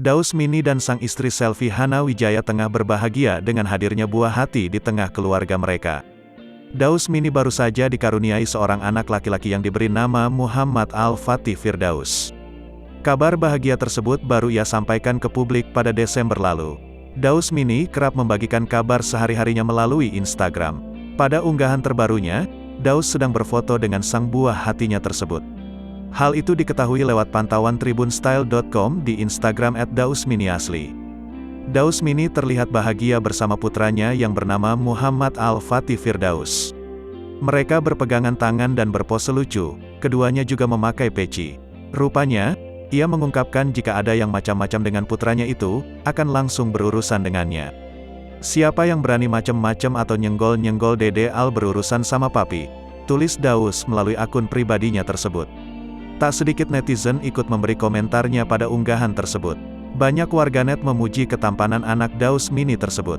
Daus Mini dan sang istri Selvi Hana Wijaya tengah berbahagia dengan hadirnya buah hati di tengah keluarga mereka. Daus Mini baru saja dikaruniai seorang anak laki-laki yang diberi nama Muhammad Al-Fatih Firdaus. Kabar bahagia tersebut baru ia sampaikan ke publik pada Desember lalu. Daus Mini kerap membagikan kabar sehari-harinya melalui Instagram. Pada unggahan terbarunya, Daus sedang berfoto dengan sang buah hatinya tersebut. Hal itu diketahui lewat pantauan tribunstyle.com di Instagram @dausminiasli. Daus Mini terlihat bahagia bersama putranya yang bernama Muhammad Al-Fatih Firdaus. Mereka berpegangan tangan dan berpose lucu, keduanya juga memakai peci. Rupanya, ia mengungkapkan jika ada yang macam-macam dengan putranya itu, akan langsung berurusan dengannya. Siapa yang berani macam-macam atau nyenggol-nyenggol Dede Al berurusan sama papi, tulis Daus melalui akun pribadinya tersebut. Tak sedikit netizen ikut memberi komentarnya pada unggahan tersebut. Banyak warganet memuji ketampanan anak Daus Mini tersebut.